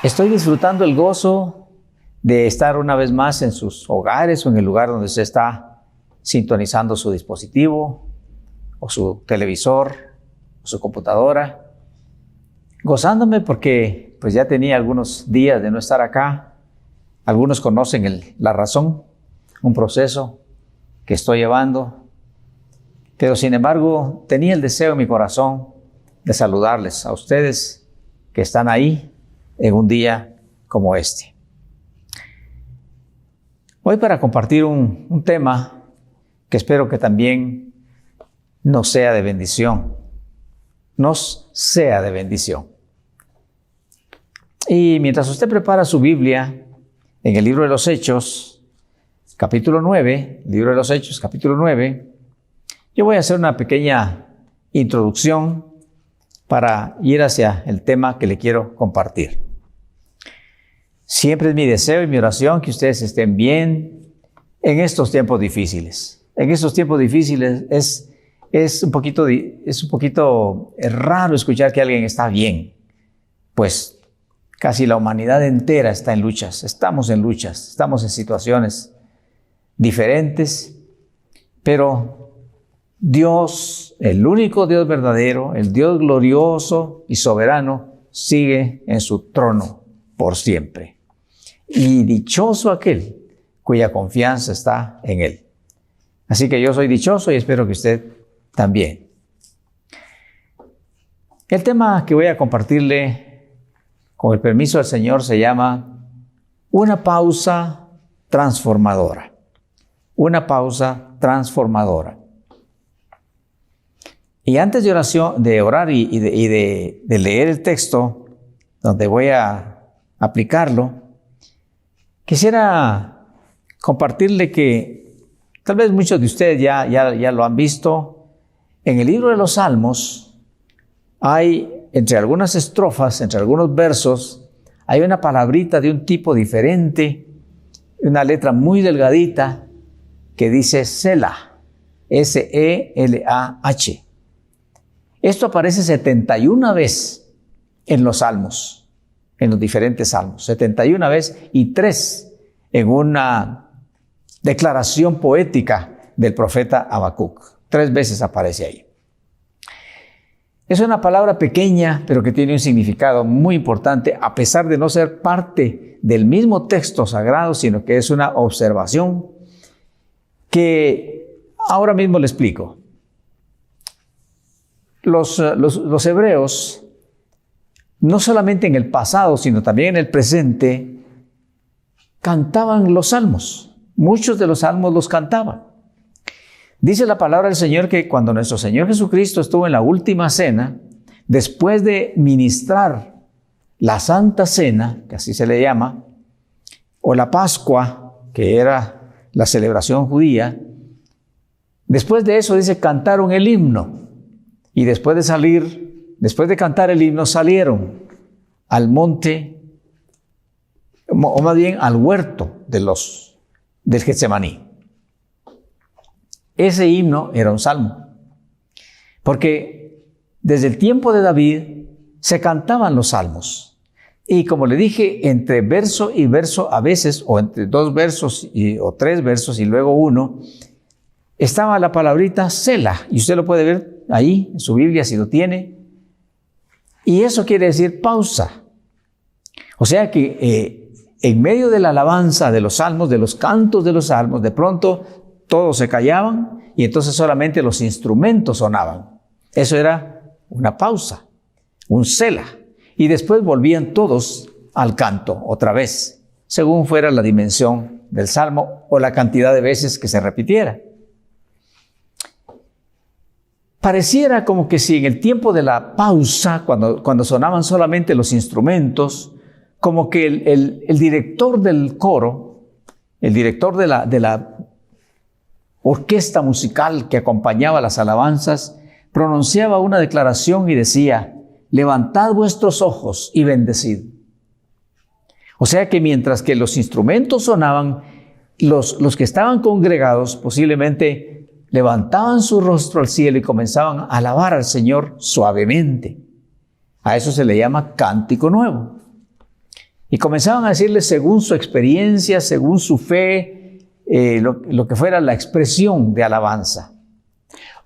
Estoy disfrutando el gozo de estar una vez más en sus hogares o en el lugar donde usted está sintonizando su dispositivo o su televisor o su computadora, gozándome porque pues ya tenía algunos días de no estar acá. Algunos conocen la razón, un proceso que estoy llevando, pero sin embargo tenía el deseo en mi corazón de saludarles a ustedes que están ahí en un día como este. Hoy para compartir un tema que espero que también nos sea de bendición. Y mientras usted prepara su Biblia, en el libro de los Hechos, capítulo 9, libro de los Hechos, capítulo 9, yo voy a hacer una pequeña introducción para ir hacia el tema que le quiero compartir. Siempre es mi deseo y mi oración que ustedes estén bien en estos tiempos difíciles. En estos tiempos difíciles es un poquito raro escuchar que alguien está bien, pues casi la humanidad entera está en luchas, estamos en situaciones diferentes, pero Dios, el único Dios verdadero, el Dios glorioso y soberano, sigue en su trono por siempre. Y dichoso aquel cuya confianza está en Él. Así que yo soy dichoso y espero que usted también. El tema que voy a compartirle, con el permiso del Señor, se llama una pausa transformadora. Una pausa transformadora. Y antes de orar y de leer el texto donde voy a aplicarlo, quisiera compartirle que tal vez muchos de ustedes ya lo han visto. En el libro de los Salmos hay, entre algunas estrofas, entre algunos versos, hay una palabrita de un tipo diferente, una letra muy delgadita que dice Selah, S-E-L-A-H. Esto aparece 71 veces en los Salmos, en los diferentes Salmos, 71 veces y 3 en una declaración poética del profeta Habacuc. 3 veces aparece ahí. Es una palabra pequeña, pero que tiene un significado muy importante, a pesar de no ser parte del mismo texto sagrado, sino que es una observación que ahora mismo le explico. Los hebreos, no solamente en el pasado, sino también en el presente, cantaban los salmos. Muchos de los salmos los cantaban. Dice la palabra del Señor que cuando nuestro Señor Jesucristo estuvo en la última cena, después de ministrar la Santa Cena, que así se le llama, o la Pascua, que era la celebración judía, después de eso dice, cantaron el himno. Y después de cantar el himno, salieron al monte, o más bien al huerto del Getsemaní. Ese himno era un salmo, porque desde el tiempo de David se cantaban los salmos. Y como le dije, entre verso y verso a veces, o entre 2 versos o 3 versos y luego uno, estaba la palabrita Selah, y usted lo puede ver ahí en su Biblia si lo tiene. Y eso quiere decir pausa. O sea que en medio de la alabanza de los salmos, de los cantos de los salmos, de pronto todos se callaban y entonces solamente los instrumentos sonaban. Eso era una pausa, un Selah. Y después volvían todos al canto otra vez, según fuera la dimensión del salmo o la cantidad de veces que se repitiera. Pareciera como que si en el tiempo de la pausa, cuando sonaban solamente los instrumentos, como que el director del coro, el director de la orquesta musical que acompañaba las alabanzas, pronunciaba una declaración y decía, levantad vuestros ojos y bendecid. O sea que mientras que los instrumentos sonaban, los que estaban congregados posiblemente levantaban su rostro al cielo y comenzaban a alabar al Señor suavemente. A eso se le llama cántico nuevo. Y comenzaban a decirle según su experiencia, según su fe, lo que fuera la expresión de alabanza.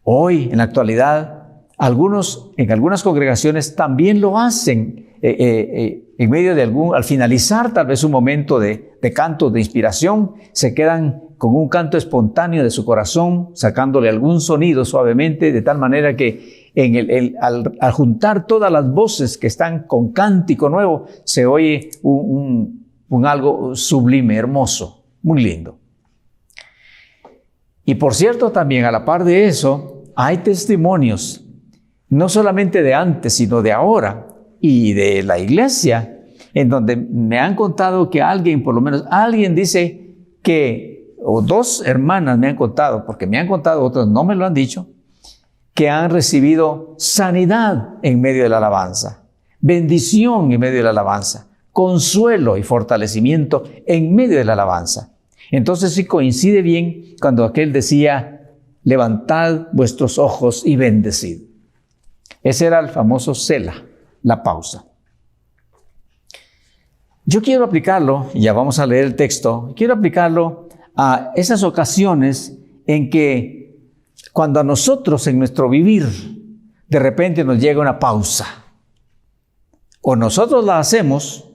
Hoy, en la actualidad, en algunas congregaciones también lo hacen en medio de al finalizar tal vez un momento de canto, de inspiración, se quedan con un canto espontáneo de su corazón, sacándole algún sonido suavemente, de tal manera que al juntar todas las voces que están con cántico nuevo, se oye un algo sublime, hermoso, muy lindo. Y por cierto, también a la par de eso, hay testimonios, no solamente de antes, sino de ahora, y de la iglesia, en donde me han contado que por lo menos alguien dice que, o dos hermanas me han contado, porque me han contado, otros no me lo han dicho, que han recibido sanidad en medio de la alabanza, bendición en medio de la alabanza, consuelo y fortalecimiento en medio de la alabanza. Entonces sí coincide bien cuando aquel decía, levantad vuestros ojos y bendecid. Ese era el famoso Selah, la pausa. Yo quiero aplicarlo, y ya vamos a leer el texto, quiero aplicarlo a esas ocasiones en que cuando a nosotros en nuestro vivir de repente nos llega una pausa, o nosotros la hacemos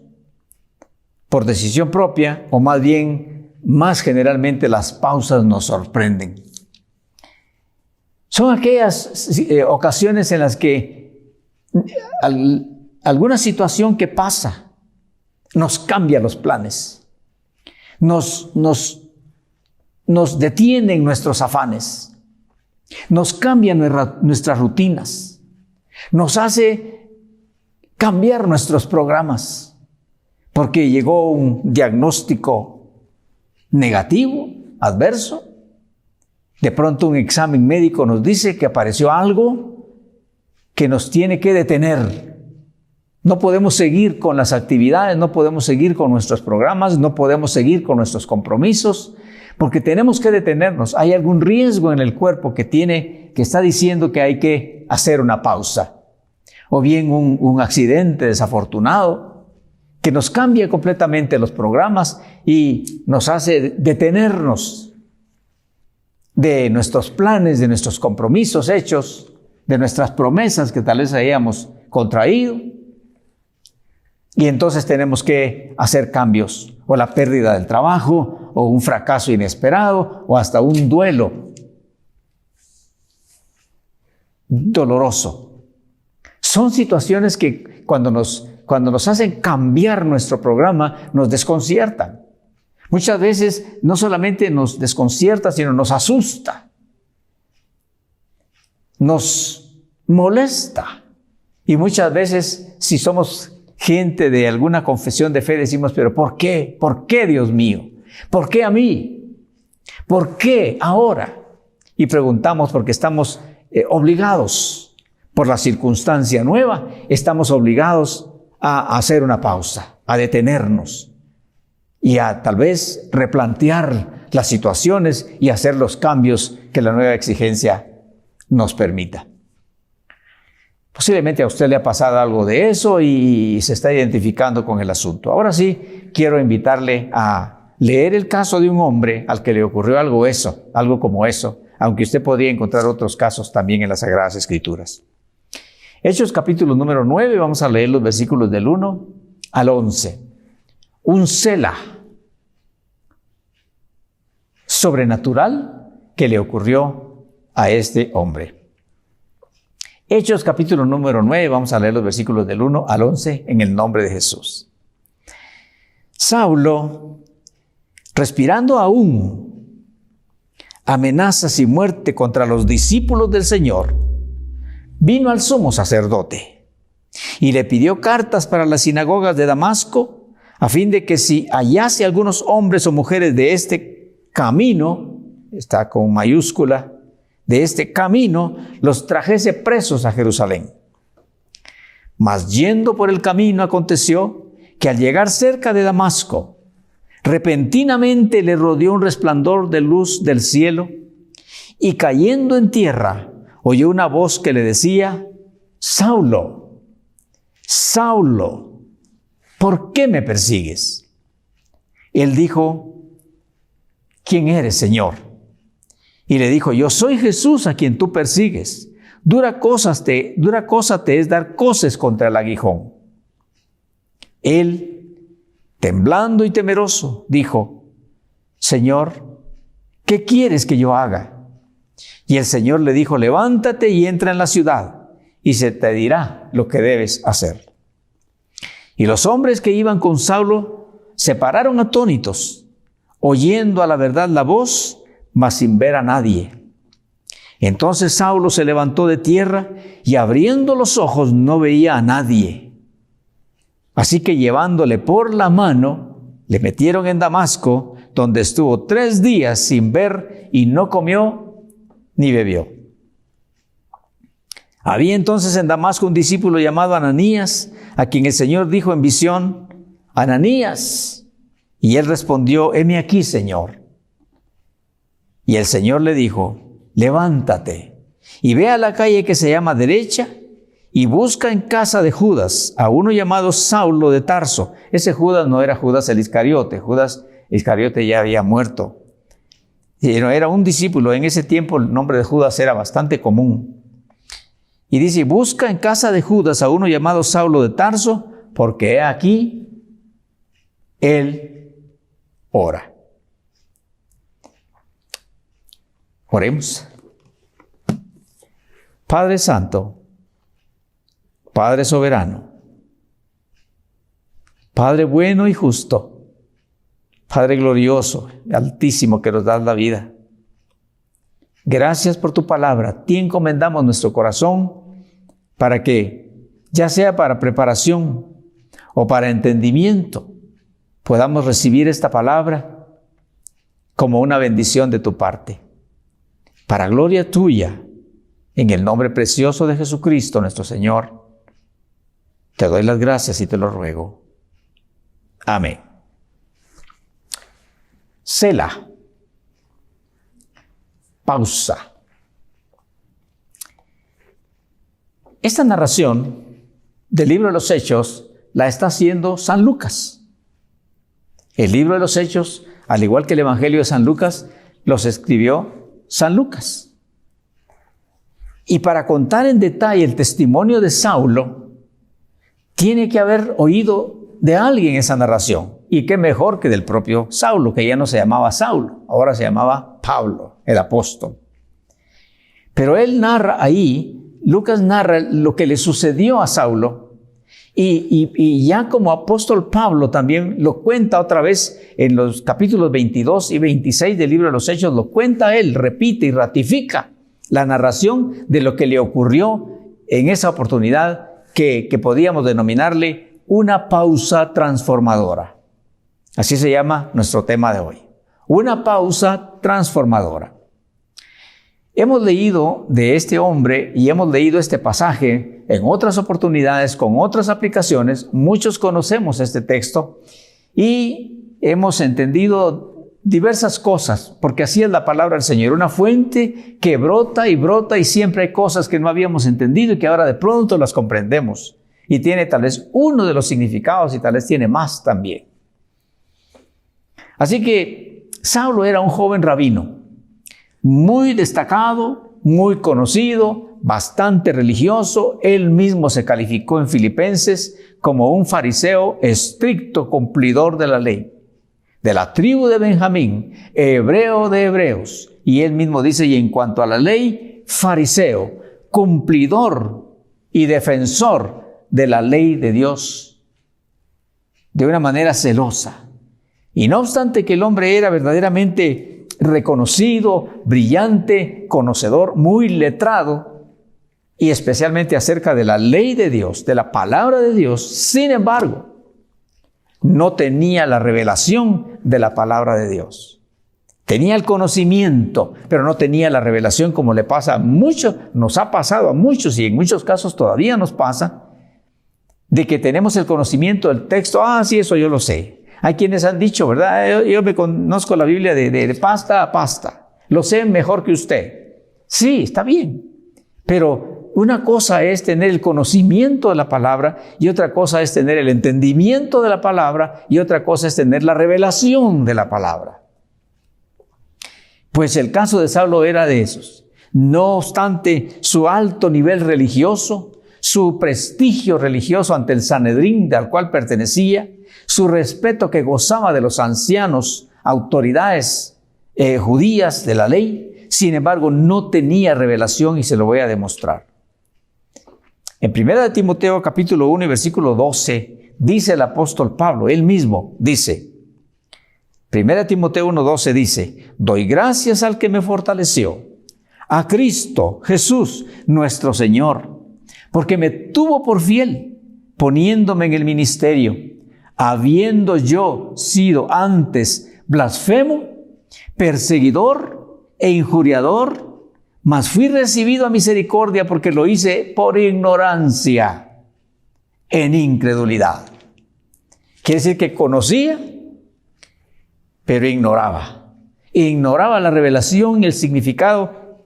por decisión propia, o más bien, más generalmente las pausas nos sorprenden. Son aquellas ocasiones en las que alguna situación que pasa nos cambia los planes, nos detienen nuestros afanes, nos cambian nuestras rutinas, nos hace cambiar nuestros programas, porque llegó un diagnóstico negativo, adverso. De pronto un examen médico nos dice que apareció algo que nos tiene que detener. No podemos seguir con las actividades, no podemos seguir con nuestros programas, no podemos seguir con nuestros compromisos, porque tenemos que detenernos. Hay algún riesgo en el cuerpo que está diciendo que hay que hacer una pausa. O bien un accidente desafortunado que nos cambia completamente los programas y nos hace detenernos de nuestros planes, de nuestros compromisos hechos, de nuestras promesas que tal vez hayamos contraído. Y entonces tenemos que hacer cambios, o la pérdida del trabajo, o un fracaso inesperado, o hasta un duelo doloroso. Son situaciones que cuando nos hacen cambiar nuestro programa, nos desconciertan. Muchas veces no solamente nos desconcierta, sino nos asusta, nos molesta. Y muchas veces, si somos gente de alguna confesión de fe, decimos, pero ¿por qué? ¿Por qué, Dios mío? ¿Por qué a mí? ¿Por qué ahora? Y preguntamos porque estamos obligados por la circunstancia nueva, estamos obligados a hacer una pausa, a detenernos y a tal vez replantear las situaciones y hacer los cambios que la nueva exigencia nos permita. Posiblemente a usted le ha pasado algo de eso y se está identificando con el asunto. Ahora sí, quiero invitarle a leer el caso de un hombre al que le ocurrió algo como eso, aunque usted podría encontrar otros casos también en las Sagradas Escrituras. Hechos capítulo número 9, vamos a leer los versículos del 1 al 11. Un Selah sobrenatural que le ocurrió a este hombre. Hechos capítulo número 9, vamos a leer los versículos del 1 al 11 en el nombre de Jesús. Saulo, respirando aún amenazas y muerte contra los discípulos del Señor, vino al sumo sacerdote y le pidió cartas para las sinagogas de Damasco, a fin de que si hallase algunos hombres o mujeres de este camino, está con mayúscula, de este camino, los trajese presos a Jerusalén. Mas yendo por el camino aconteció que al llegar cerca de Damasco, repentinamente le rodeó un resplandor de luz del cielo, y cayendo en tierra, oyó una voz que le decía, Saulo, Saulo, ¿por qué me persigues? Él dijo, ¿quién eres, Señor? Y le dijo, yo soy Jesús a quien tú persigues. Dura cosa te es dar coces contra el aguijón. Él, temblando y temeroso, dijo, Señor, ¿qué quieres que yo haga? Y el Señor le dijo, levántate y entra en la ciudad, y se te dirá lo que debes hacer. Y los hombres que iban con Saulo se pararon atónitos, oyendo a la verdad la voz, mas sin ver a nadie. Entonces Saulo se levantó de tierra y abriendo los ojos no veía a nadie. Así que llevándole por la mano, le metieron en Damasco, donde estuvo 3 días sin ver y no comió ni bebió. Había entonces en Damasco un discípulo llamado Ananías, a quien el Señor dijo en visión, Ananías. Y él respondió, heme aquí, Señor. Y el Señor le dijo, levántate y ve a la calle que se llama Derecha y busca en casa de Judas a uno llamado Saulo de Tarso. Ese Judas no era Judas el Iscariote. Judas Iscariote ya había muerto. Era un discípulo. En ese tiempo el nombre de Judas era bastante común. Y dice, busca en casa de Judas a uno llamado Saulo de Tarso, porque he aquí, él ora. Oremos. Padre Santo, Padre Soberano, Padre bueno y justo, Padre glorioso, altísimo que nos das la vida. Gracias por tu palabra. A ti encomendamos nuestro corazón para que, ya sea para preparación o para entendimiento, podamos recibir esta palabra como una bendición de tu parte. Para gloria tuya, en el nombre precioso de Jesucristo, nuestro Señor, te doy las gracias y te lo ruego. Amén. Selah. Pausa. Esta narración del libro de los Hechos la está haciendo San Lucas. El libro de los Hechos, al igual que el Evangelio de San Lucas, los escribió San Lucas. Y para contar en detalle el testimonio de Saulo, tiene que haber oído de alguien esa narración. Y qué mejor que del propio Saulo, que ya no se llamaba Saulo, ahora se llamaba Pablo, el apóstol. Pero él narra ahí, Lucas narra lo que le sucedió a Saulo, y ya como apóstol Pablo también lo cuenta otra vez en los capítulos 22 y 26 del libro de los Hechos, lo cuenta él, repite y ratifica la narración de lo que le ocurrió en esa oportunidad que podíamos denominarle una pausa transformadora. Así se llama nuestro tema de hoy. Una pausa transformadora. Hemos leído de este hombre y hemos leído este pasaje en otras oportunidades con otras aplicaciones. Muchos conocemos este texto y hemos entendido diversas cosas, porque así es la palabra del Señor. Una fuente que brota y siempre hay cosas que no habíamos entendido y que ahora de pronto las comprendemos. Y tiene tal vez uno de los significados y tal vez tiene más también. Así que Saulo era un joven rabino, muy destacado, muy conocido, bastante religioso. Él mismo se calificó en Filipenses como un fariseo estricto cumplidor de la ley, de la tribu de Benjamín, hebreo de hebreos. Y él mismo dice, y en cuanto a la ley, fariseo, cumplidor y defensor de la ley de Dios, de una manera celosa. Y no obstante que el hombre era verdaderamente reconocido, brillante, conocedor, muy letrado, y especialmente acerca de la ley de Dios, de la palabra de Dios, sin embargo, no tenía la revelación de la palabra de Dios. Tenía el conocimiento, pero no tenía la revelación, como le pasa a muchos, nos ha pasado a muchos y en muchos casos todavía nos pasa, de que tenemos el conocimiento del texto. Sí, eso yo lo sé. Hay quienes han dicho, ¿verdad? Yo me conozco la Biblia de pasta a pasta. Lo sé mejor que usted. Sí, está bien. Pero una cosa es tener el conocimiento de la palabra y otra cosa es tener el entendimiento de la palabra y otra cosa es tener la revelación de la palabra. Pues el caso de Saulo era de esos. No obstante su alto nivel religioso, su prestigio religioso ante el Sanedrín al cual pertenecía, su respeto que gozaba de los ancianos, autoridades judías de la ley, sin embargo no tenía revelación y se lo voy a demostrar. En 1 Timoteo capítulo 1 y versículo 12 dice el apóstol Pablo, él mismo dice, 1 Timoteo 1:12 dice, doy gracias al que me fortaleció, a Cristo Jesús nuestro Señor, porque me tuvo por fiel, poniéndome en el ministerio, habiendo yo sido antes blasfemo, perseguidor e injuriador, mas fui recibido a misericordia porque lo hice por ignorancia, en incredulidad. Quiere decir que conocía, pero ignoraba. Ignoraba la revelación y el significado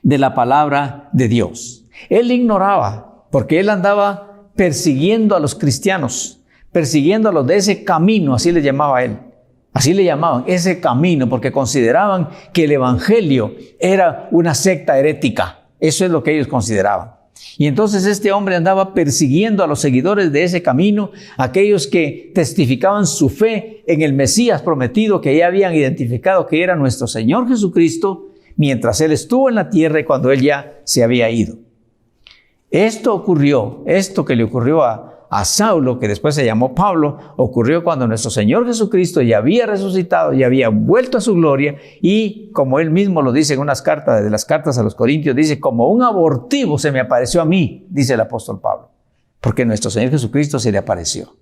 de la palabra de Dios. Él ignoraba porque él andaba persiguiendo a los cristianos, persiguiendo a los de ese camino, así le llamaba él. Así le llamaban, ese camino, porque consideraban que el evangelio era una secta herética. Eso es lo que ellos consideraban. Y entonces este hombre andaba persiguiendo a los seguidores de ese camino, aquellos que testificaban su fe en el Mesías prometido, que ya habían identificado que era nuestro Señor Jesucristo, mientras Él estuvo en la tierra y cuando Él ya se había ido. Esto que le ocurrió a Saulo, que después se llamó Pablo, ocurrió cuando nuestro Señor Jesucristo ya había resucitado, ya había vuelto a su gloria y, como él mismo lo dice en unas cartas, de las cartas a los Corintios, dice, como un abortivo se me apareció a mí, dice el apóstol Pablo, porque nuestro Señor Jesucristo se le apareció.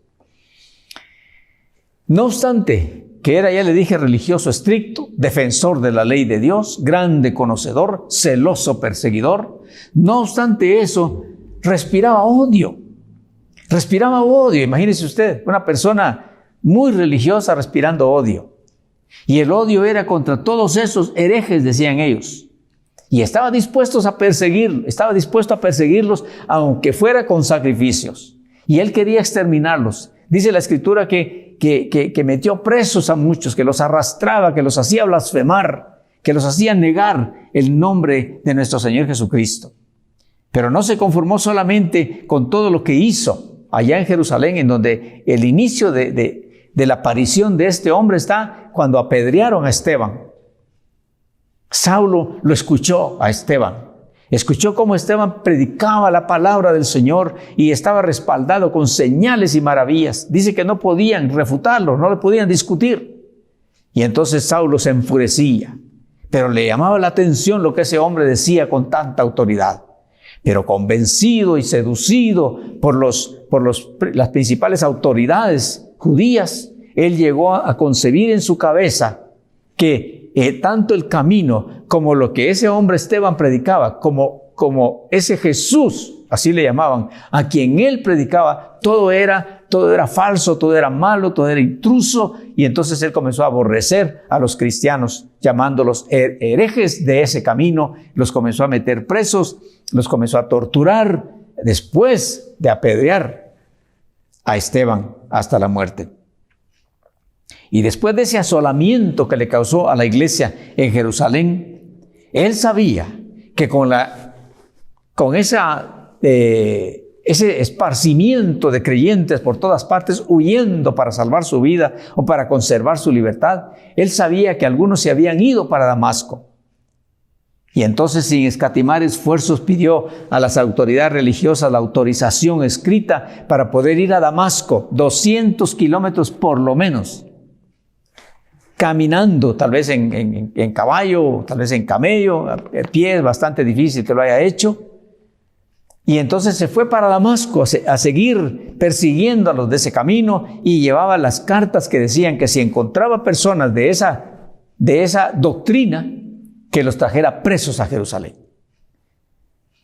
No obstante, que era, ya le dije, religioso estricto, defensor de la ley de Dios, grande conocedor, celoso perseguidor, no obstante eso, respiraba odio. Respiraba odio, imagínese usted, una persona muy religiosa respirando odio. Y el odio era contra todos esos herejes, decían ellos. Y estaba dispuesto a perseguirlos aunque fuera con sacrificios. Y él quería exterminarlos. Dice la Escritura que metió presos a muchos, que los arrastraba, que los hacía blasfemar, que los hacía negar el nombre de nuestro Señor Jesucristo. Pero no se conformó solamente con todo lo que hizo allá en Jerusalén, en donde el inicio de la aparición de este hombre está cuando apedrearon a Esteban. Saulo lo escuchó a Esteban. Escuchó cómo Esteban predicaba la palabra del Señor y estaba respaldado con señales y maravillas. Dice que no podían refutarlo, no le podían discutir. Y entonces Saulo se enfurecía, pero le llamaba la atención lo que ese hombre decía con tanta autoridad. Pero convencido y seducido por las principales autoridades judías, él llegó a concebir en su cabeza que tanto el camino como lo que ese hombre Esteban predicaba, como ese Jesús, así le llamaban, a quien él predicaba, todo era falso, todo era malo, todo era intruso, y entonces él comenzó a aborrecer a los cristianos, llamándolos herejes de ese camino, los comenzó a meter presos, los comenzó a torturar, después de apedrear a Esteban hasta la muerte. Y después de ese asolamiento que le causó a la iglesia en Jerusalén, él sabía que con ese esparcimiento de creyentes por todas partes, huyendo para salvar su vida o para conservar su libertad, él sabía que algunos se habían ido para Damasco. Y entonces, sin escatimar esfuerzos, pidió a las autoridades religiosas la autorización escrita para poder ir a Damasco, 200 kilómetros por lo menos, caminando, tal vez en caballo, tal vez en camello, a pie, es bastante difícil que lo haya hecho. Y entonces se fue para Damasco a seguir persiguiendo a los de ese camino y llevaba las cartas que decían que si encontraba personas de esa doctrina, que los trajera presos a Jerusalén.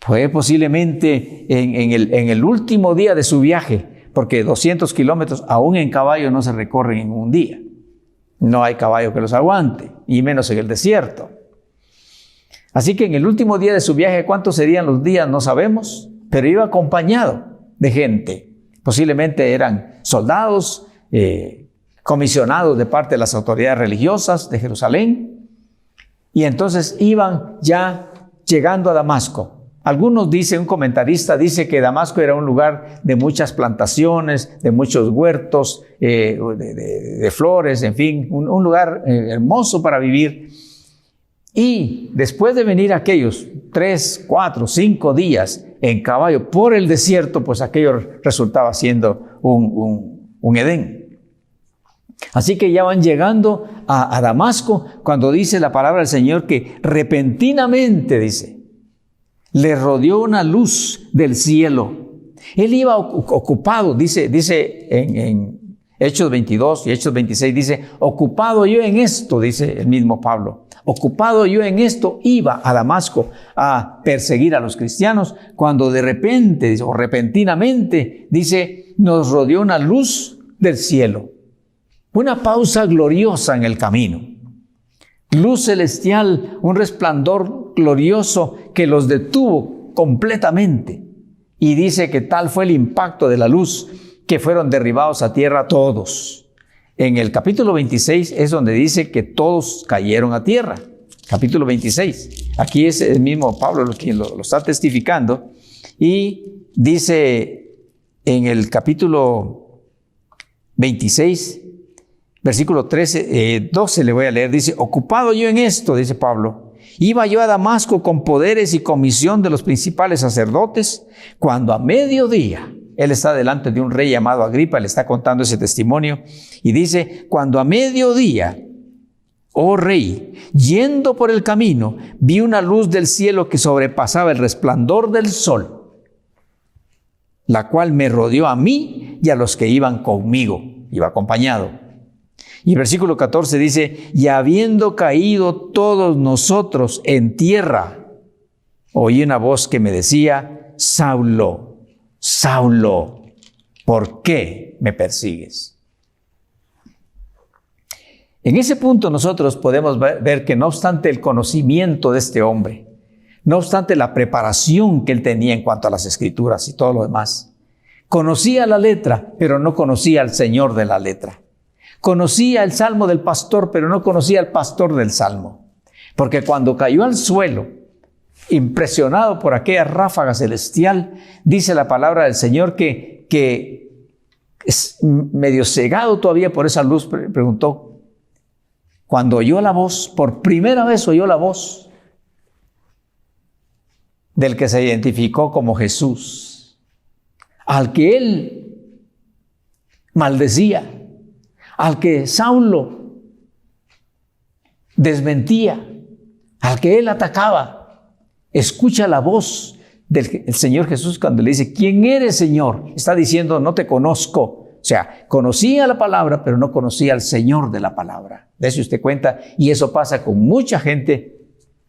Fue posiblemente en el último día de su viaje, porque 200 kilómetros aún en caballo no se recorren en un día. No hay caballo que los aguante, y menos en el desierto. Así que en el último día de su viaje, ¿cuántos serían los días? No sabemos, pero iba acompañado de gente. Posiblemente eran soldados, comisionados de parte de las autoridades religiosas de Jerusalén. Y entonces iban ya llegando a Damasco. Algunos dicen, un comentarista dice que Damasco era un lugar de muchas plantaciones, de muchos huertos, de flores, en fin, un lugar hermoso para vivir. Y después de venir aquellos 3, 4, 5 días en caballo por el desierto, pues aquello resultaba siendo un Edén. Así que ya van llegando a Damasco cuando dice la palabra del Señor que repentinamente, dice, le rodeó una luz del cielo. Él iba ocupado, dice en Hechos 22 y Hechos 26, dice, ocupado yo en esto, dice el mismo Pablo. Ocupado yo en esto, iba a Damasco a perseguir a los cristianos, cuando de repente, o repentinamente, dice, nos rodeó una luz del cielo. Una pausa gloriosa en el camino. Luz celestial, un resplandor glorioso que los detuvo completamente. Y dice que tal fue el impacto de la luz que fueron derribados a tierra todos. En el capítulo 26 es donde dice que todos cayeron a tierra. Capítulo 26. Aquí es el mismo Pablo quien lo está testificando. Y dice en el capítulo 26, versículo 12 le voy a leer. Dice, ocupado yo en esto, dice Pablo, iba yo a Damasco con poderes y comisión de los principales sacerdotes, cuando a mediodía, él está delante de un rey llamado Agripa, le está contando ese testimonio, y dice, cuando a mediodía, oh rey, yendo por el camino, vi una luz del cielo que sobrepasaba el resplandor del sol, la cual me rodeó a mí y a los que iban conmigo, iba acompañado. Y versículo 14 dice, y habiendo caído todos nosotros en tierra, oí una voz que me decía, Saulo, Saulo, ¿por qué me persigues? En ese punto nosotros podemos ver que no obstante el conocimiento de este hombre, no obstante la preparación que él tenía en cuanto a las escrituras y todo lo demás, conocía la letra, pero no conocía al Señor de la letra. Conocía el salmo del pastor, pero no conocía al pastor del salmo. Porque cuando cayó al suelo, impresionado por aquella ráfaga celestial, dice la palabra del Señor que es medio cegado todavía por esa luz, preguntó, cuando oyó la voz, por primera vez oyó la voz del que se identificó como Jesús, al que él maldecía, al que Saulo desmentía, al que él atacaba. Escucha la voz del Señor Jesús cuando le dice, ¿quién eres, Señor? Está diciendo, no te conozco. O sea, conocía la palabra, pero no conocía al Señor de la palabra. De eso usted cuenta, y eso pasa con mucha gente,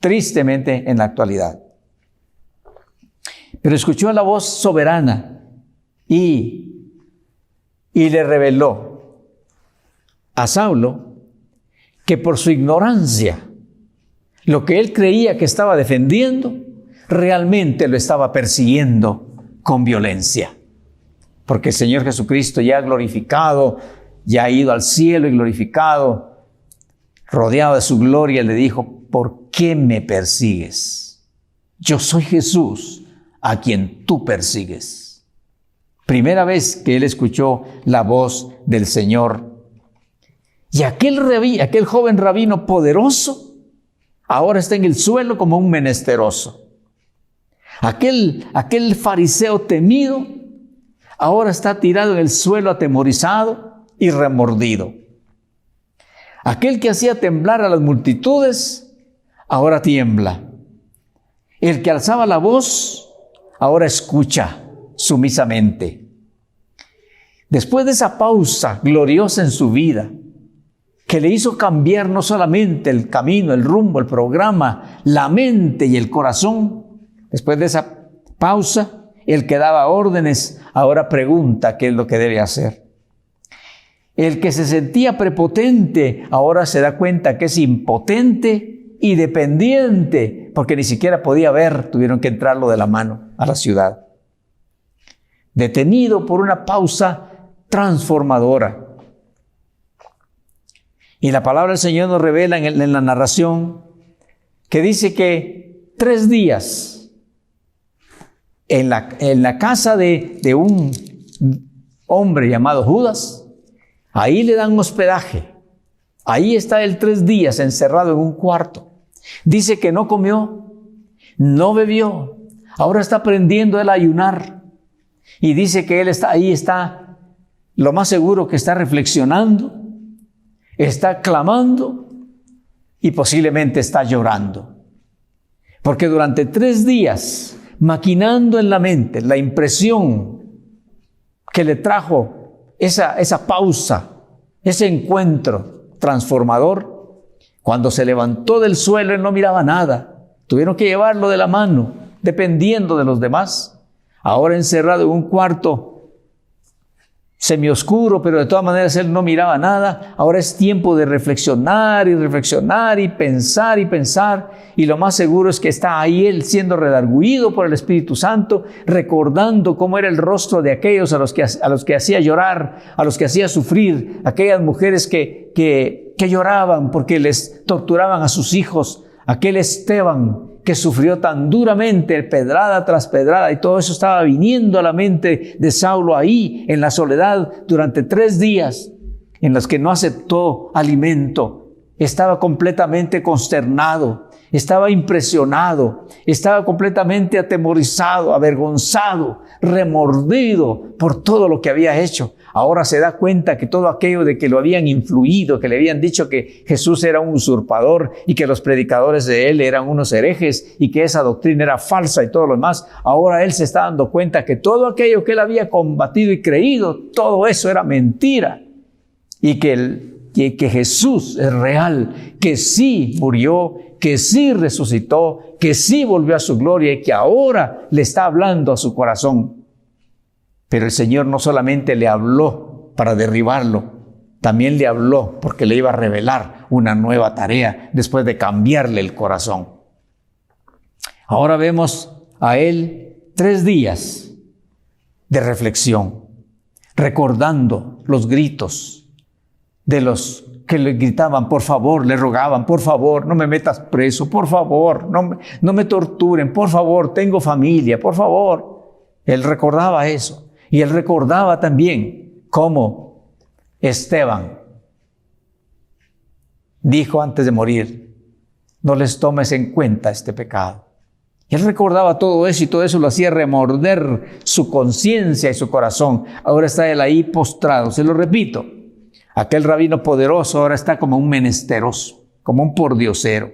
tristemente, en la actualidad. Pero escuchó la voz soberana y le reveló a Saulo que por su ignorancia, lo que él creía que estaba defendiendo, realmente lo estaba persiguiendo con violencia. Porque el Señor Jesucristo ya glorificado, ya ha ido al cielo y glorificado, rodeado de su gloria, le dijo, ¿por qué me persigues? Yo soy Jesús a quien tú persigues. Primera vez que él escuchó la voz del Señor. Y aquel joven rabino poderoso, ahora está en el suelo como un menesteroso. Aquel fariseo temido, ahora está tirado en el suelo atemorizado y remordido. Aquel que hacía temblar a las multitudes, ahora tiembla. El que alzaba la voz, ahora escucha sumisamente. Después de esa pausa gloriosa en su vida, que le hizo cambiar no solamente el camino, el rumbo, el programa, la mente y el corazón. Después de esa pausa, el que daba órdenes ahora pregunta qué es lo que debe hacer. El que se sentía prepotente ahora se da cuenta que es impotente y dependiente, porque ni siquiera podía ver, tuvieron que entrarlo de la mano a la ciudad. Detenido por una pausa transformadora. Y la palabra del Señor nos revela en la narración que dice que 3 días en la casa de un hombre llamado Judas, ahí le dan hospedaje. Ahí está él 3 días encerrado en un cuarto. Dice que no comió, no bebió. Ahora está aprendiendo él a ayunar. Y dice que él está, lo más seguro que está reflexionando, está clamando y posiblemente está llorando. Porque durante 3 días, maquinando en la mente la impresión que le trajo esa pausa, ese encuentro transformador, cuando se levantó del suelo, él no miraba nada. Tuvieron que llevarlo de la mano, dependiendo de los demás. Ahora encerrado en un cuarto semioscuro, pero de todas maneras él no miraba nada. Ahora es tiempo de reflexionar y pensar. Y lo más seguro es que está ahí él siendo redarguido por el Espíritu Santo, recordando cómo era el rostro de aquellos a los que hacía llorar, a los que hacía sufrir, aquellas mujeres que lloraban porque les torturaban a sus hijos, aquel Esteban que sufrió tan duramente, pedrada tras pedrada, y todo eso estaba viniendo a la mente de Saulo ahí, en la soledad, durante 3 días, en los que no aceptó alimento. Estaba completamente consternado, estaba impresionado, estaba completamente atemorizado, avergonzado, remordido por todo lo que había hecho. Ahora se da cuenta que todo aquello de que lo habían influido, que le habían dicho que Jesús era un usurpador y que los predicadores de él eran unos herejes y que esa doctrina era falsa y todo lo demás, ahora él se está dando cuenta que todo aquello que él había combatido y creído, todo eso era mentira, y que Jesús es real, que sí murió, que sí resucitó, que sí volvió a su gloria y que ahora le está hablando a su corazón. Pero el Señor no solamente le habló para derribarlo, también le habló porque le iba a revelar una nueva tarea después de cambiarle el corazón. Ahora vemos a él 3 días de reflexión, recordando los gritos de los que le gritaban, por favor, le rogaban, por favor, no me metas preso, por favor, no me torturen, por favor, tengo familia, por favor. Él recordaba eso. Y él recordaba también cómo Esteban dijo antes de morir, no les tomes en cuenta este pecado. Él recordaba todo eso y todo eso lo hacía remorder su conciencia y su corazón. Ahora está él ahí postrado, se lo repito. Aquel rabino poderoso ahora está como un menesteroso, como un pordiosero.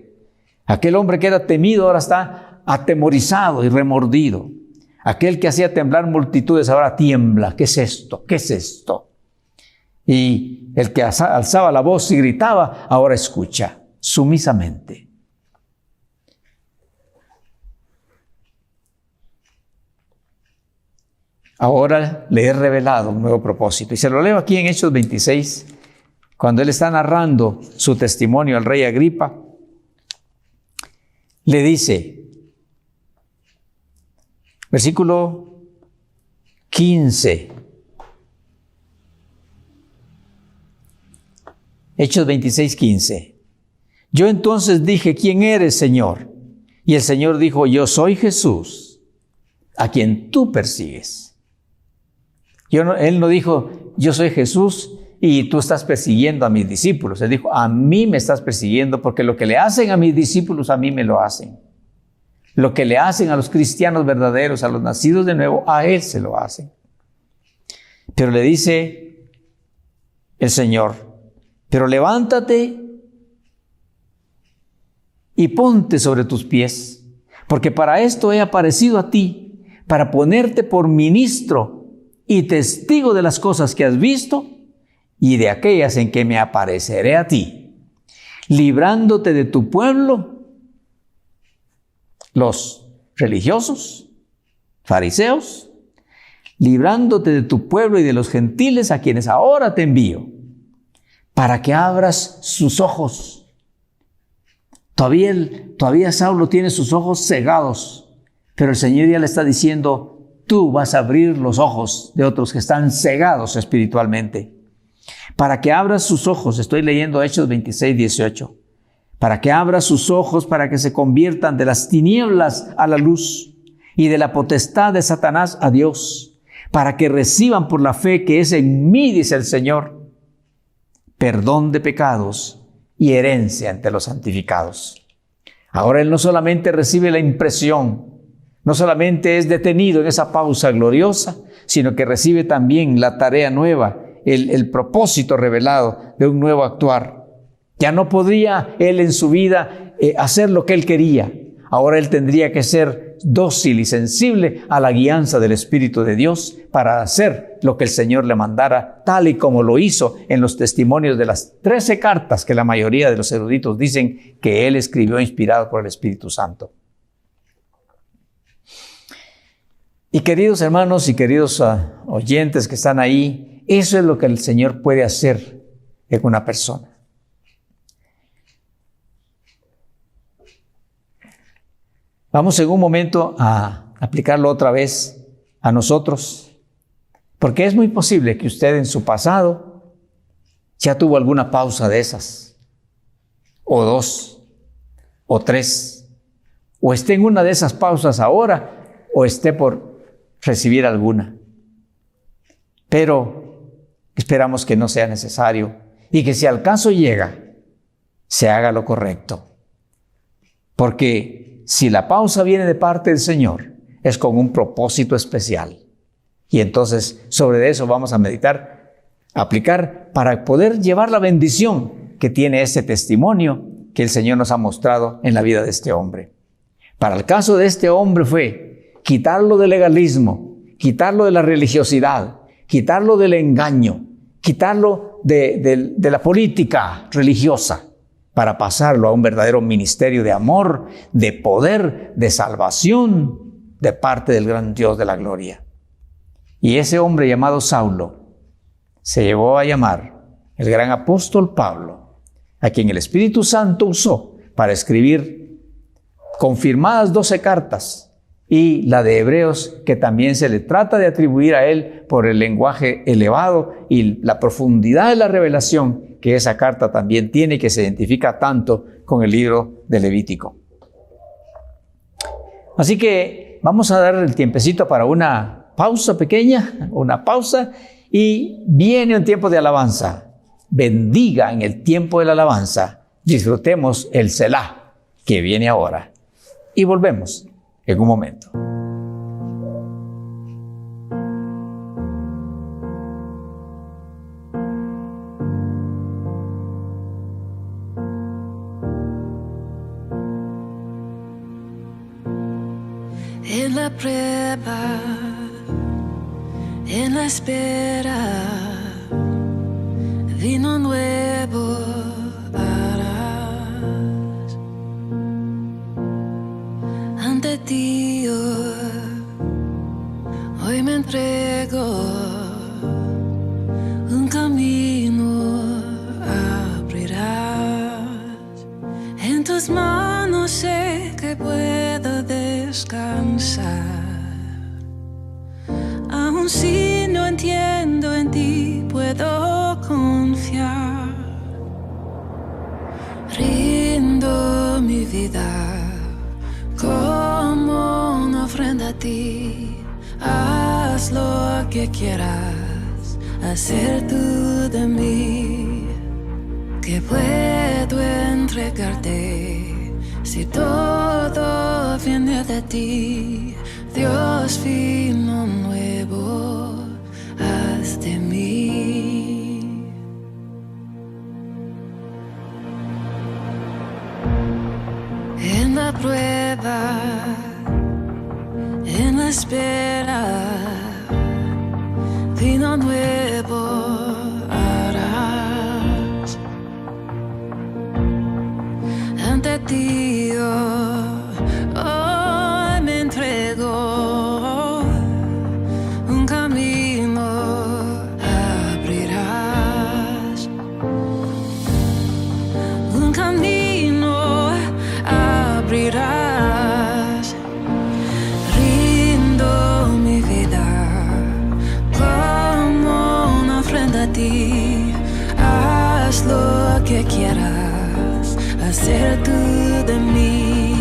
Aquel hombre que era temido ahora está atemorizado y remordido. Aquel que hacía temblar multitudes ahora tiembla. ¿Qué es esto? ¿Qué es esto? Y el que alzaba la voz y gritaba, ahora escucha sumisamente. Ahora le he revelado un nuevo propósito. Y se lo leo aquí en Hechos 26, cuando él está narrando su testimonio al rey Agripa. Le dice, versículo 15. Hechos 26, 15. Yo entonces dije, ¿quién eres, Señor? Y el Señor dijo, yo soy Jesús, a quien tú persigues. Él no dijo, yo soy Jesús y tú estás persiguiendo a mis discípulos. Él dijo, a mí me estás persiguiendo porque lo que le hacen a mis discípulos, a mí me lo hacen. Lo que le hacen a los cristianos verdaderos, a los nacidos de nuevo, a él se lo hacen. Pero le dice el Señor, pero levántate y ponte sobre tus pies, porque para esto he aparecido a ti, para ponerte por ministro y testigo de las cosas que has visto y de aquellas en que me apareceré a ti, librándote de tu pueblo, los religiosos, fariseos, librándote de tu pueblo y de los gentiles a quienes ahora te envío, para que abras sus ojos, Todavía Saulo tiene sus ojos cegados, pero el Señor ya le está diciendo, tú vas a abrir los ojos de otros que están cegados espiritualmente. Para que abra sus ojos, estoy leyendo Hechos 26, 18, para que abra sus ojos para que se conviertan de las tinieblas a la luz y de la potestad de Satanás a Dios, para que reciban por la fe que es en mí, dice el Señor, perdón de pecados y herencia entre los santificados. Ahora él no solamente recibe la impresión, no solamente es detenido en esa pausa gloriosa, sino que recibe también la tarea nueva, el propósito revelado de un nuevo actuar. Ya no podría él en su vida hacer lo que él quería. Ahora él tendría que ser dócil y sensible a la guianza del Espíritu de Dios para hacer lo que el Señor le mandara, tal y como lo hizo en los testimonios de las 13 cartas que la mayoría de los eruditos dicen que él escribió inspirado por el Espíritu Santo. Y queridos hermanos y queridos oyentes que están ahí, eso es lo que el Señor puede hacer en una persona. Vamos en un momento a aplicarlo otra vez a nosotros, porque es muy posible que usted en su pasado ya tuvo alguna pausa de esas, o 2, o 3, o esté en una de esas pausas ahora, o esté por recibir alguna. Pero esperamos que no sea necesario y que si al caso llega, se haga lo correcto. Porque si la pausa viene de parte del Señor, es con un propósito especial. Y entonces sobre eso vamos a meditar, aplicar para poder llevar la bendición que tiene este testimonio que el Señor nos ha mostrado en la vida de este hombre. Para el caso de este hombre fue quitarlo del legalismo, quitarlo de la religiosidad, quitarlo del engaño, quitarlo de la política religiosa, para pasarlo a un verdadero ministerio de amor, de poder, de salvación de parte del gran Dios de la gloria. Y ese hombre llamado Saulo se llevó a llamar el gran apóstol Pablo, a quien el Espíritu Santo usó para escribir confirmadas 12 cartas y la de Hebreos, que también se le trata de atribuir a él por el lenguaje elevado y la profundidad de la revelación que esa carta también tiene, que se identifica tanto con el libro de Levítico. Así que vamos a dar el tiempecito para una pausa pequeña, y viene un tiempo de alabanza. Bendiga en el tiempo de la alabanza. Disfrutemos el Selah que viene ahora. Y volvemos en un momento. En la prueba, en la espera, vino nuevo harás. Ante ti hoy me entrego, un camino abrirás. En tus manos sé que puedo descansar. Aun si no entiendo, en ti puedo confiar. Rindo mi vida como una ofrenda a ti. Haz lo que quieras hacer tú de mí. Que puedo entregarte si todo viene de ti. Dios, vino nuevo, haz de mí. En la prueba, en la espera, vino nuevo harás. Ante ti hoy me entrego, un camino abrirás. Un camino ti. Haz lo que quieras hacer tú de mí.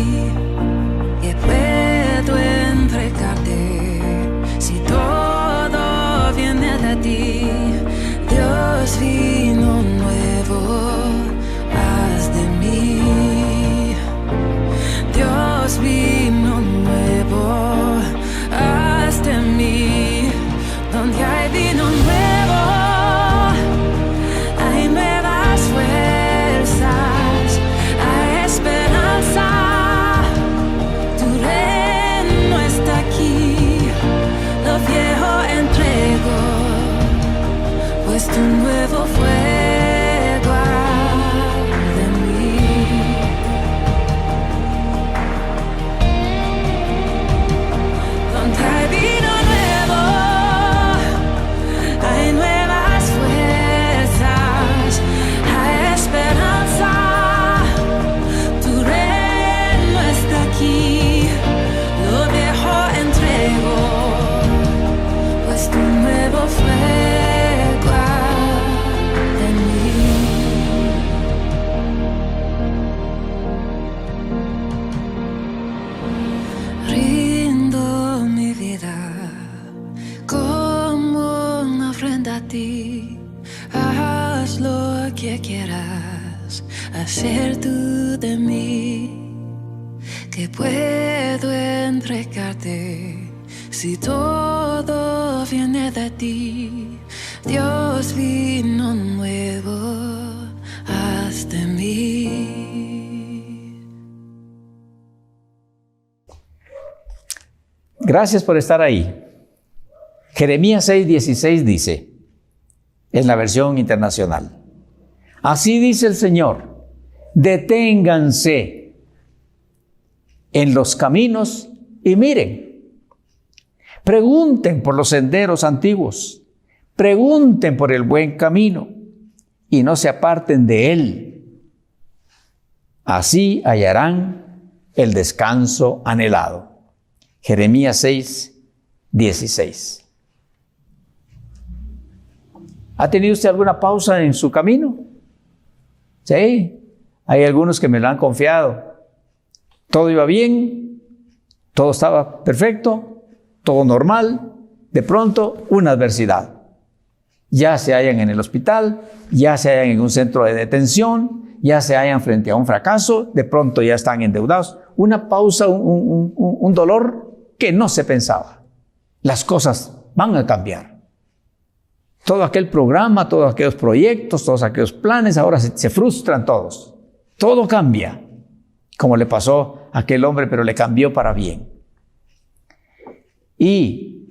Que puedo entregarte si todo viene de ti. Dios, vino nuevo, haz de mí. Dios, vino nuevo, haz de mí. Donde hay vino nuevo, hay nuevas fuerzas, hay esperanza. Tu reino está aquí, lo viejo entrego, pues tu nuevo fuego arde en mí. Donde hay vino nuevo, hay nuevas fuerzas, hay esperanza. Tu reino está aquí, lo viejo entrego, pues tu nuevo fuego arde en mí. Rindo mi vida como una ofrenda a ti. Haz lo que quieras hacer tú de mí. Que puedo entregarte si todo viene de ti. Dios, vino nuevo, haz de mí. Gracias por estar ahí. Jeremías 6:16 dice, en la versión internacional: así dice el Señor, deténganse en los caminos y miren. Pregunten por los senderos antiguos, pregunten por el buen camino y no se aparten de él. Así hallarán el descanso anhelado. Jeremías 6:16. ¿Ha tenido usted alguna pausa en su camino? Sí, hay algunos que me lo han confiado. Todo iba bien, todo estaba perfecto, todo normal. De pronto, una adversidad. Ya se hallan en el hospital, ya se hallan en un centro de detención, ya se hallan frente a un fracaso, de pronto ya están endeudados. Una pausa, un dolor que no se pensaba. Las cosas van a cambiar. Todo aquel programa, todos aquellos proyectos, todos aquellos planes, ahora se frustran todos. Todo cambia, como le pasó a aquel hombre, pero le cambió para bien. Y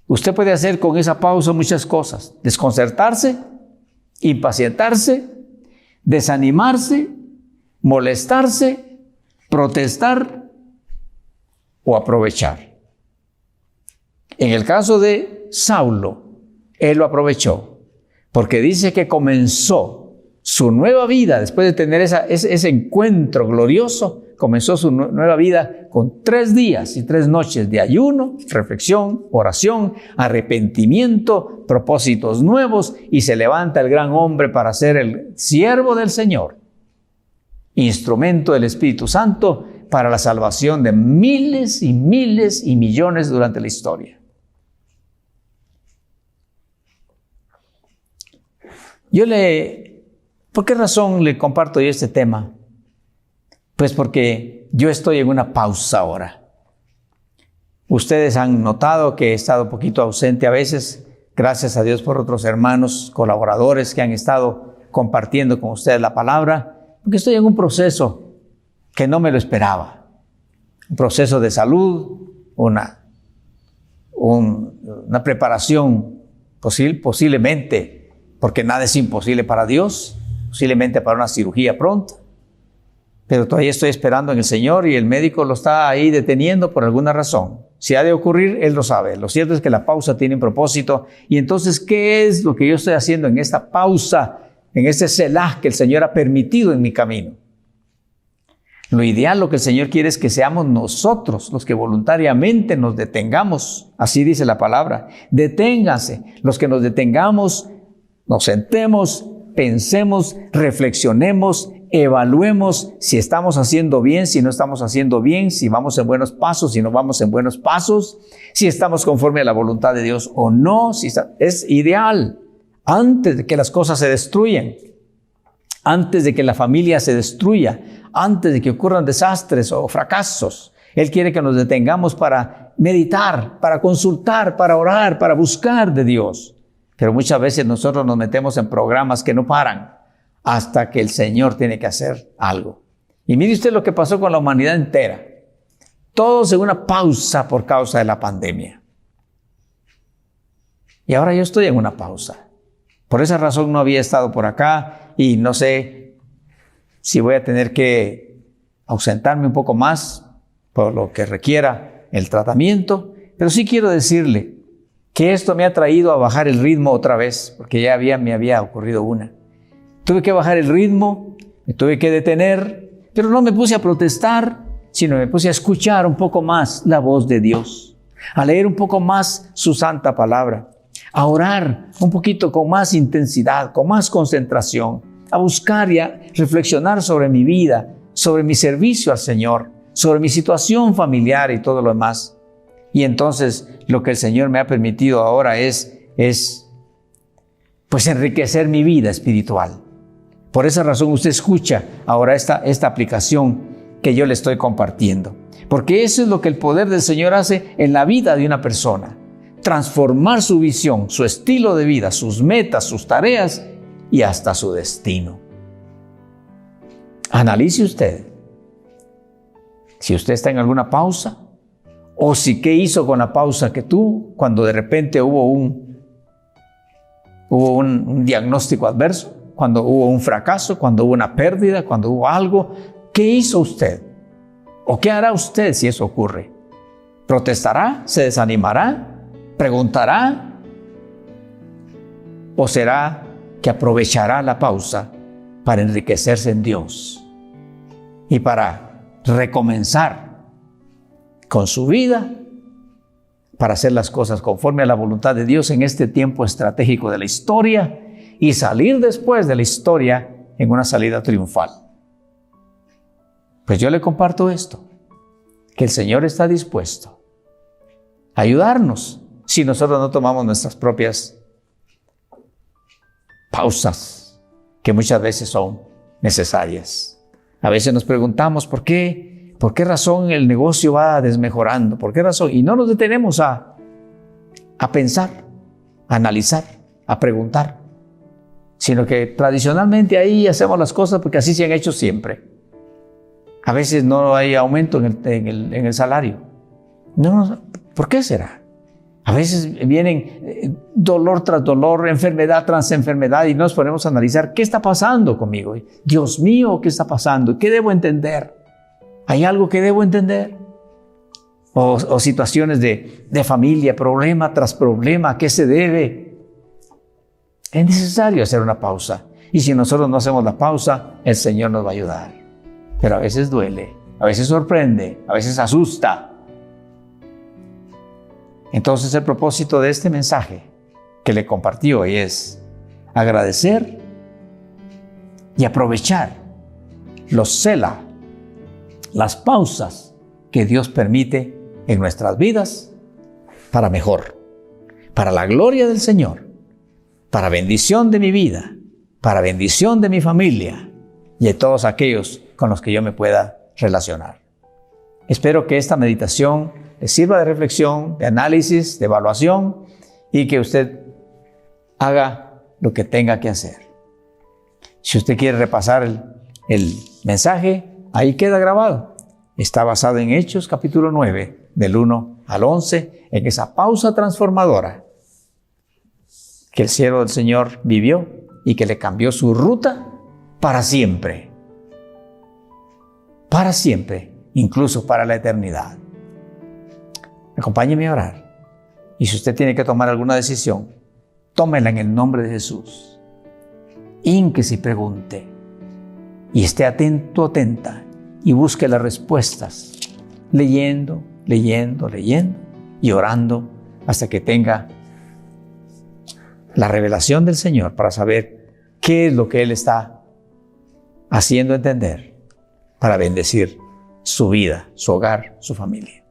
usted puede hacer con esa pausa muchas cosas: desconcertarse, impacientarse, desanimarse, molestarse, protestar o aprovechar. En el caso de Saulo, él lo aprovechó, porque dice que comenzó su nueva vida después de tener ese encuentro glorioso. Comenzó su nueva vida con 3 días y 3 noches de ayuno, reflexión, oración, arrepentimiento, propósitos nuevos, y se levanta el gran hombre para ser el siervo del Señor, instrumento del Espíritu Santo para la salvación de miles y miles y millones durante la historia. ¿Por qué razón le comparto yo este tema? Pues porque yo estoy en una pausa ahora. Ustedes han notado que he estado un poquito ausente a veces, gracias a Dios por otros hermanos, colaboradores que han estado compartiendo con ustedes la palabra, porque estoy en un proceso que no me lo esperaba. Un proceso de salud, una preparación posiblemente, porque nada es imposible para Dios, posiblemente para una cirugía pronta. Pero todavía estoy esperando en el Señor y el médico lo está ahí deteniendo por alguna razón. Si ha de ocurrir, Él lo sabe. Lo cierto es que la pausa tiene un propósito. Y entonces, ¿qué es lo que yo estoy haciendo en esta pausa, en este selah que el Señor ha permitido en mi camino? Lo ideal, lo que el Señor quiere es que seamos nosotros los que voluntariamente nos detengamos. Así dice la palabra. Deténganse. Los que nos detengamos nos sentemos, pensemos, reflexionemos, evaluemos si estamos haciendo bien, si no estamos haciendo bien, si vamos en buenos pasos, si no vamos en buenos pasos, si estamos conforme a la voluntad de Dios o no. Es ideal antes de que las cosas se destruyan, antes de que la familia se destruya, antes de que ocurran desastres o fracasos. Él quiere que nos detengamos para meditar, para consultar, para orar, para buscar de Dios. Pero muchas veces nosotros nos metemos en programas que no paran hasta que el Señor tiene que hacer algo. Y mire usted lo que pasó con la humanidad entera. Todos en una pausa por causa de la pandemia. Y ahora yo estoy en una pausa. Por esa razón no había estado por acá y no sé si voy a tener que ausentarme un poco más por lo que requiera el tratamiento. Pero sí quiero decirle que esto me ha traído a bajar el ritmo otra vez, porque me había ocurrido una. Tuve que bajar el ritmo, me tuve que detener, pero no me puse a protestar, sino me puse a escuchar un poco más la voz de Dios, a leer un poco más su santa palabra, a orar un poquito con más intensidad, con más concentración, a buscar y a reflexionar sobre mi vida, sobre mi servicio al Señor, sobre mi situación familiar y todo lo demás. Y entonces lo que el Señor me ha permitido ahora es pues enriquecer mi vida espiritual. Por esa razón usted escucha ahora esta aplicación que yo le estoy compartiendo. Porque eso es lo que el poder del Señor hace en la vida de una persona. Transformar su visión, su estilo de vida, sus metas, sus tareas y hasta su destino. Analice usted. Si usted está en alguna pausa, o si qué hizo con la pausa que tuvo cuando de repente hubo un diagnóstico adverso, cuando hubo un fracaso, cuando hubo una pérdida, cuando hubo algo. ¿Qué hizo usted? ¿O qué hará usted si eso ocurre? ¿Protestará? ¿Se desanimará? ¿Preguntará? ¿O será que aprovechará la pausa para enriquecerse en Dios y para recomenzar con su vida, para hacer las cosas conforme a la voluntad de Dios en este tiempo estratégico de la historia y salir después de la historia en una salida triunfal? Pues yo le comparto esto, que el Señor está dispuesto a ayudarnos si nosotros no tomamos nuestras propias pausas, que muchas veces son necesarias. A veces nos preguntamos ¿por qué razón el negocio va desmejorando? ¿Por qué razón? Y no nos detenemos a pensar, a analizar, a preguntar, sino que tradicionalmente ahí hacemos las cosas porque así se han hecho siempre. A veces no hay aumento en el salario. No, ¿por qué será? A veces vienen dolor tras dolor, enfermedad tras enfermedad y nos ponemos a analizar ¿qué está pasando conmigo? Dios mío, ¿qué está pasando? ¿Qué debo entender? ¿Hay algo que debo entender? O situaciones de familia, problema tras problema, ¿a qué se debe? Es necesario hacer una pausa. Y si nosotros no hacemos la pausa, el Señor nos va a ayudar. Pero a veces duele, a veces sorprende, a veces asusta. Entonces el propósito de este mensaje que le compartí hoy es agradecer y aprovechar los selah, las pausas que Dios permite en nuestras vidas para mejor, para la gloria del Señor, para bendición de mi vida, para bendición de mi familia y de todos aquellos con los que yo me pueda relacionar. Espero que esta meditación le sirva de reflexión, de análisis, de evaluación y que usted haga lo que tenga que hacer. Si usted quiere repasar el mensaje, ahí queda grabado. Está basado en Hechos capítulo 9, del 1 al 11, en esa pausa transformadora que el siervo del Señor vivió y que le cambió su ruta para siempre. Para siempre, incluso para la eternidad. Acompáñeme a orar. Y si usted tiene que tomar alguna decisión, tómela en el nombre de Jesús. Hínquese y pregunte. Y esté atento, atenta. Y busque las respuestas. Leyendo y orando hasta que tenga la revelación del Señor para saber qué es lo que Él está haciendo entender para bendecir su vida, su hogar, su familia.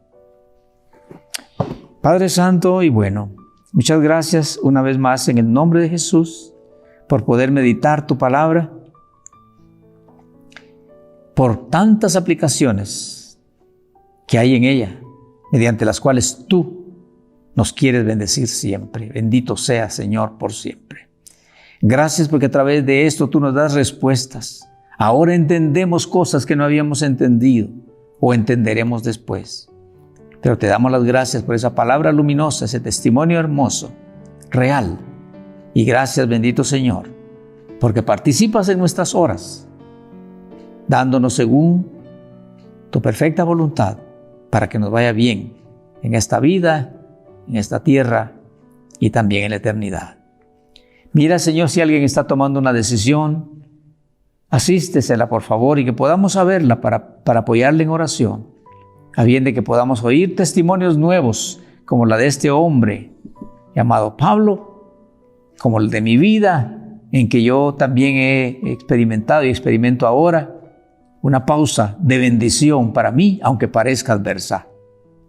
Padre Santo y bueno, muchas gracias una vez más en el nombre de Jesús por poder meditar tu palabra, por tantas aplicaciones que hay en ella, mediante las cuales tú nos quieres bendecir siempre. Bendito sea, Señor, por siempre. Gracias porque a través de esto tú nos das respuestas. Ahora entendemos cosas que no habíamos entendido o entenderemos después. Pero te damos las gracias por esa palabra luminosa, ese testimonio hermoso, real. Y gracias, bendito Señor, porque participas en nuestras horas, dándonos según tu perfecta voluntad para que nos vaya bien en esta vida, en esta tierra y también en la eternidad. Mira, Señor, si alguien está tomando una decisión, asístesela, por favor, y que podamos saberla para apoyarle en oración, a bien de que podamos oír testimonios nuevos, como la de este hombre llamado Pablo, como el de mi vida, en que yo también he experimentado y experimento ahora una pausa de bendición para mí, aunque parezca adversa.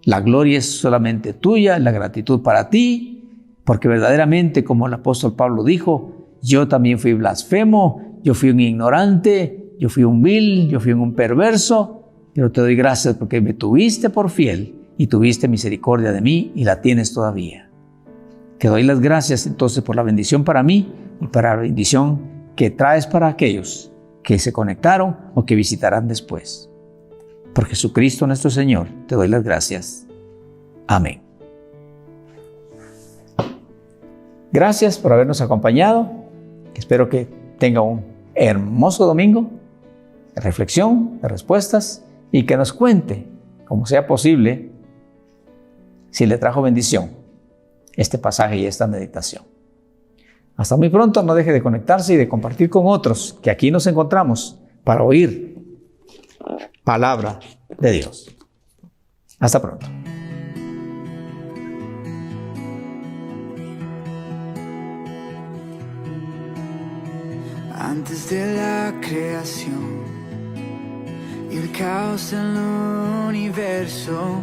La gloria es solamente tuya, la gratitud para ti, porque verdaderamente, como el apóstol Pablo dijo, yo también fui blasfemo, yo fui un ignorante, yo fui un vil, yo fui un perverso, pero te doy gracias porque me tuviste por fiel y tuviste misericordia de mí y la tienes todavía. Te doy las gracias entonces por la bendición para mí y para la bendición que traes para aquellos que se conectaron o que visitarán después. Por Jesucristo nuestro Señor, te doy las gracias. Amén. Gracias por habernos acompañado. Espero que tenga un hermoso domingo de reflexión, de respuestas y que nos cuente, como sea posible, si le trajo bendición este pasaje y esta meditación. Hasta muy pronto, no deje de conectarse y de compartir con otros, que aquí nos encontramos para oír palabra de Dios. Hasta pronto. Antes de la creación y el caos del universo,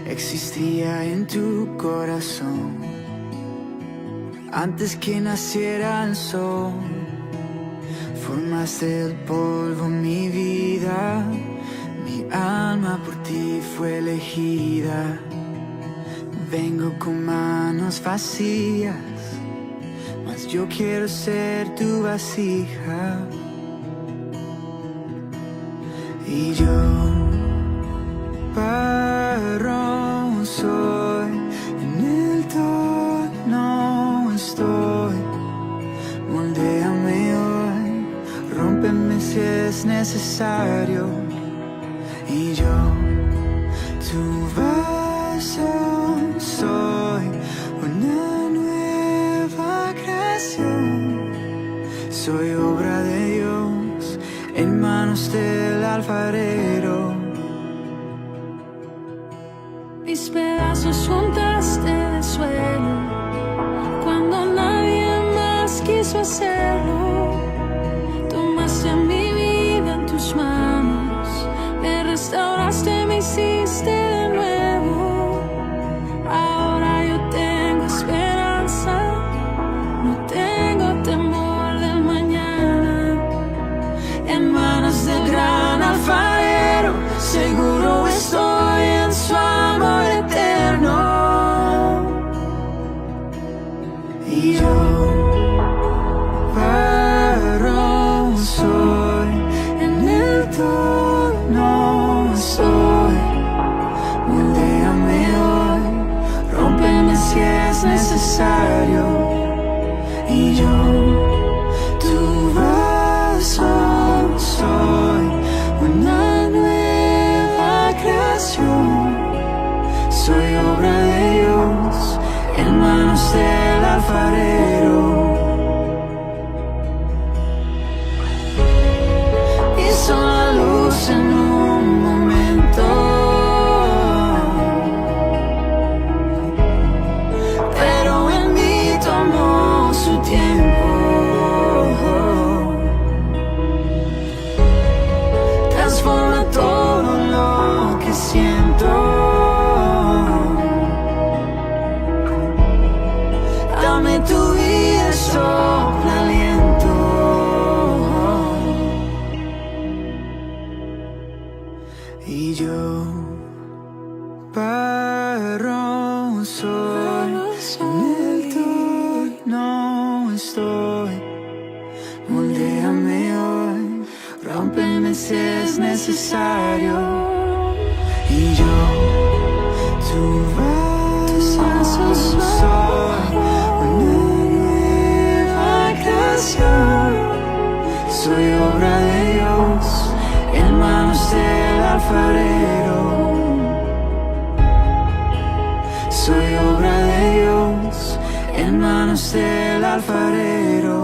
existía en tu corazón. Antes que naciera el sol, formaste del polvo mi vida. Mi alma por ti fue elegida. Vengo con manos vacías, mas yo quiero ser tu vasija. Y yo, barro soy, en el torno estoy. Moldéame hoy, rómpeme si es necesario. Y yo, tu vaso soy, una nueva creación. Soy obra de Dios, en manos del alfarero. Mis pedazos juntaste del suelo cuando nadie más quiso hacerlo. Tomaste mi vida en tus manos, me restauraste, me hiciste de nuevo. Ahora yo tengo esperanza, no tengo temor del mañana. En manos del gran alfarero, seguro estoy en su amor eterno. Y yo, varón soy, en el torno soy. si es necesario. Y yo, tu vaso soy, una nueva creación. Soy obra de Dios, en manos del alfarero. Soy obra de Dios, en manos del alfarero.